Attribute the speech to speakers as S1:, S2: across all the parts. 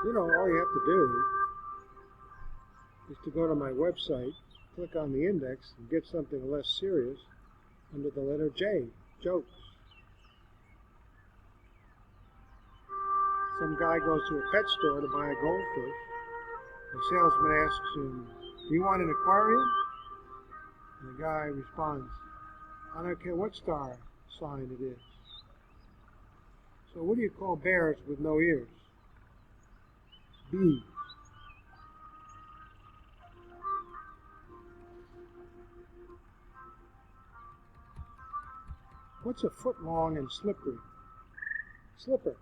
S1: You know, all you have to do is to go to my website, click on the index, and get something less serious under the letter J, jokes. Some guy goes to a pet store to buy a goldfish. The salesman asks him, "Do you want an aquarium?" And the guy responds, "I don't care what star sign it is." So what do you call bears with no ears? Bees. What's a foot long and slippery? Slipper.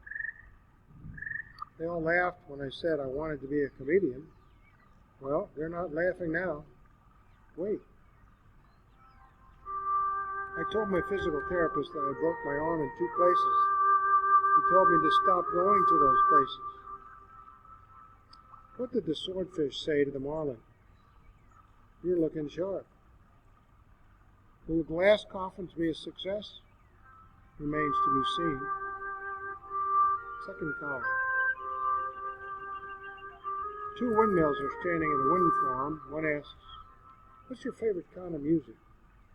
S1: They all laughed when I said I wanted to be a comedian. Well, they're not laughing now. Wait. I told my physical therapist that I broke my arm in 2 places. He told me to stop going to those places. What did the swordfish say to the marlin? "You're looking sharp." Will the glass coffins be a success? Remains to be seen. Second column. 2 windmills are standing in a wind farm. One asks, "What's your favorite kind of music?"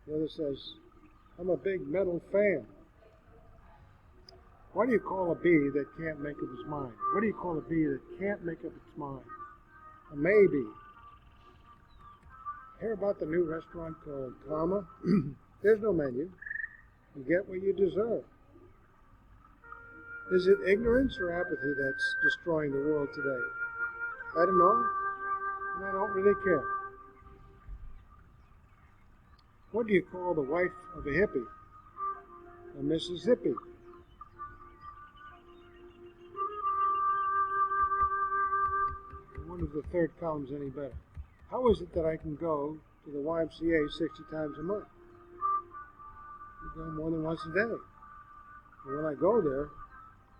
S1: The other says, "I'm a big metal fan." What do you call a bee that can't make up its mind? What do you call a bee that can't make up its mind? A maybe. Hear about the new restaurant called Karma? There's no menu. You get what you deserve. Is it ignorance or apathy that's destroying the world today? I don't know, and I don't really care. What do you call the wife of a hippie? A Mississippi. I wonder if the third column's any better. How is it that I can go to the YMCA 60 times a month? I go more than once a day. And when I go there,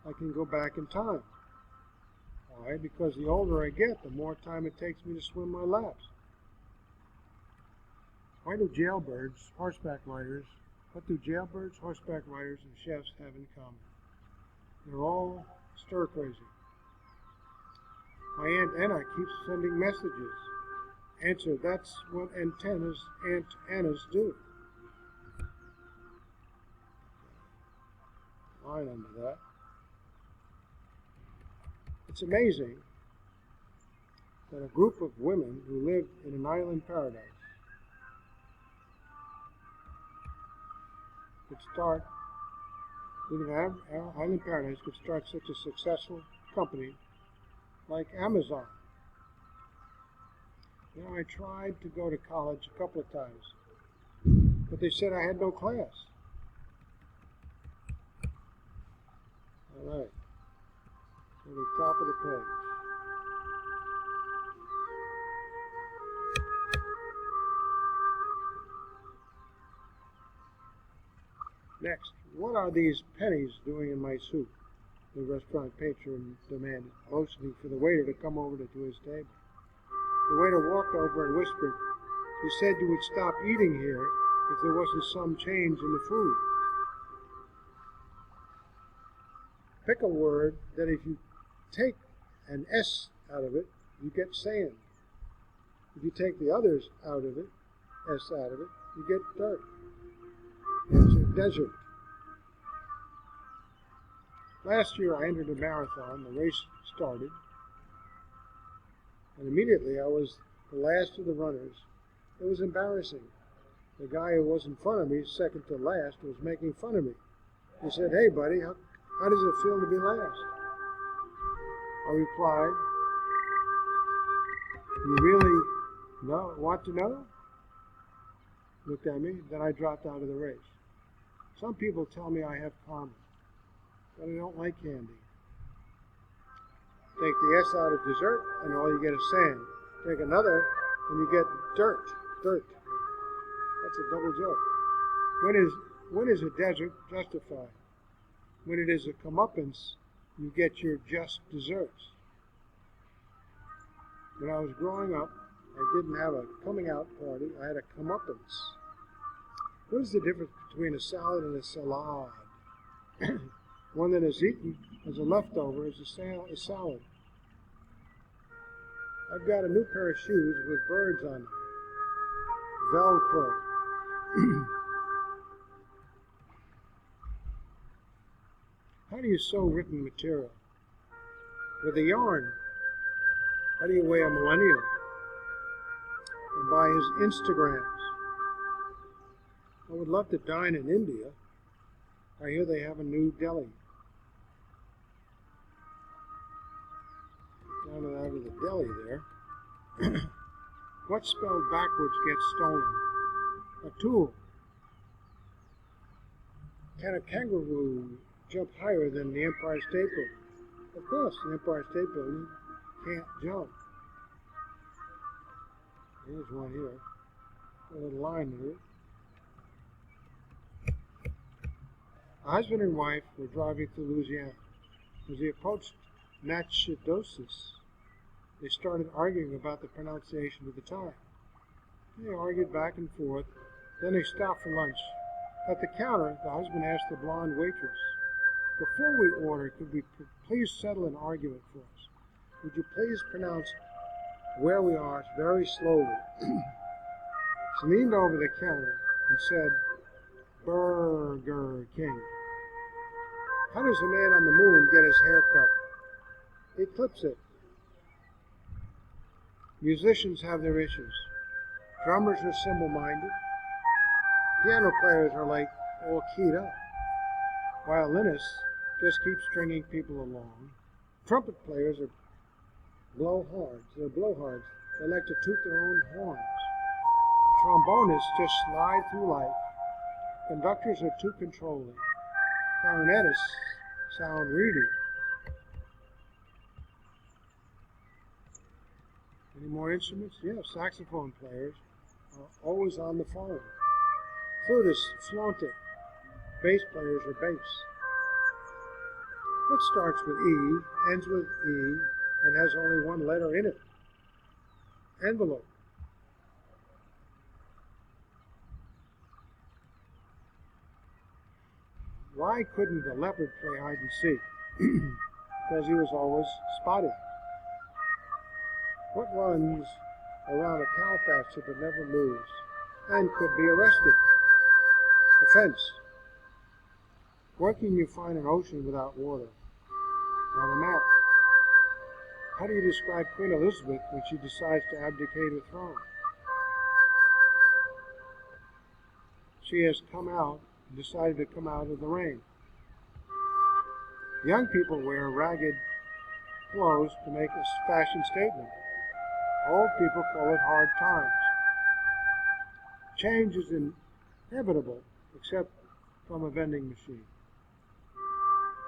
S1: I can go back in time. Why? Because the older I get, the more time it takes me to swim my laps. What do jailbirds, horseback riders, and chefs have in common? They're all stir crazy. My Aunt Anna keeps sending messages. Answer, that's what Aunt Annas do. Line under that. It's amazing that a group of women who lived in an island paradise could start such a successful company like Amazon. You know, I tried to go to college a couple of times, but they said I had no class. All right. To the top of the page. Next, what are these pennies doing in my soup? The restaurant patron demanded, motioning for the waiter to come over to his table. The waiter walked over and whispered, "You said you would stop eating here if there wasn't some change in the food." Pick a word that if you take an S out of it, you get sand. If you take the others out of it, S out of it, you get dirt. Answer, desert. Last year I entered a marathon. The race started, and immediately I was the last of the runners. It was embarrassing. The guy who was in front of me, second to last, was making fun of me. He said, "Hey buddy, how does it feel to be last?" I replied, "You really want to know?" Looked at me, then I dropped out of the race. Some people tell me I have karma, but I don't like candy. Take the S out of dessert, and all you get is sand. Take another, and you get dirt. That's a double joke. When is a desert justified? When it is a comeuppance, you get your just desserts. When I was growing up, I didn't have a coming out party. I had a comeuppance. What is the difference between a salad and a salad? One that is eaten as a leftover is a salad. I've got a new pair of shoes with birds on them. Velcro. How do you sew written material? With a yarn. How do you weigh a millennial? And by his Instagrams. I would love to dine in India. I hear they have a new deli. Down and out of the deli there. What's spelled backwards gets stolen? A tool. Can a kangaroo jump higher than the Empire State Building? Of course, the Empire State Building can't jump. Here's one here. A little line in it. A husband and wife were driving through Louisiana. As they approached Natchitoches, they started arguing about the pronunciation of the time. They argued back and forth. Then they stopped for lunch. At the counter, the husband asked the blonde waitress, "Before we order, could we please settle an argument for us? Would you please pronounce where we are very slowly?" She leaned over the counter and said, "Burger King." How does a man on the moon get his hair cut? He clips it. Musicians have their issues. Drummers are simple-minded. Piano players are like all keyed up. Violinists just keep stringing people along. Trumpet players are blowhards. They're blowhards. They like to toot their own horns. Trombonists just slide through life. Conductors are too controlling. Clarinetists sound reedy. Any more instruments? Yeah, saxophone players are always on the phone. Flutists flaunt it. Bass players are bass. What starts with E, ends with E, and has only one letter in it? Envelope. Why couldn't the leopard play hide and seek? Because he was always spotted. What runs around a cow pasture but never moves and could be arrested? A fence. Where can you find an ocean without water? On a map. How do you describe Queen Elizabeth when she decides to abdicate her throne? She has come out and decided to come out of the rain. Young people wear ragged clothes to make a fashion statement. Old people call it hard times. Change is inevitable, except from a vending machine.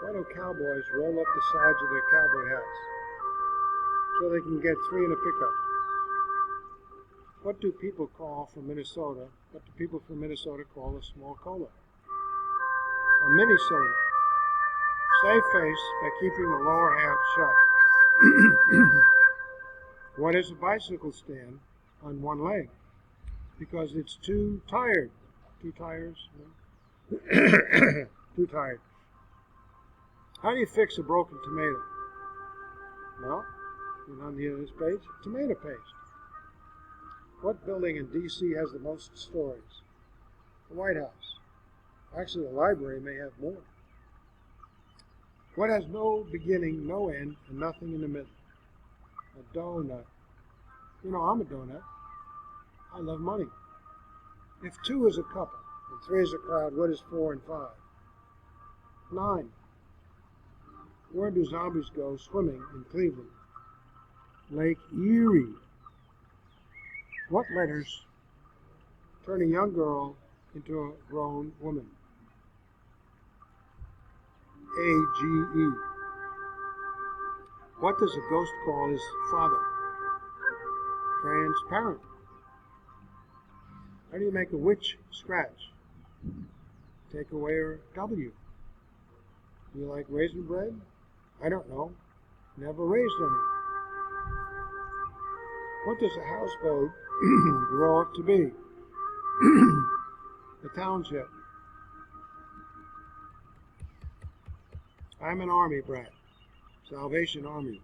S1: Why do cowboys roll up the sides of their cowboy hats? So they can get 3 in a pickup. What do people call from Minnesota? What do people from Minnesota call a small cola? A mini soda. Save face by keeping the lower half shut. What is a bicycle stand on one leg? Because it's too tired. 2 tires? No? 2 tired. How do you fix a broken tomato? Well, and on the other page, tomato paste. What building in D.C. has the most stories? The White House. Actually, the library may have more. What has no beginning, no end, and nothing in the middle? A donut. You know, I'm a donut. I love money. If 2 is a couple and 3 is a crowd, what is 4 and 5? 9. Where do zombies go swimming in Cleveland? Lake Erie. What letters turn a young girl into a grown woman? A-G-E. What does a ghost call his father? Transparent. How do you make a witch scratch? Take away her W. Do you like raisin bread? I don't know. Never raised any. What does a houseboat grow up to be? A township. I'm an army brat. Salvation Army.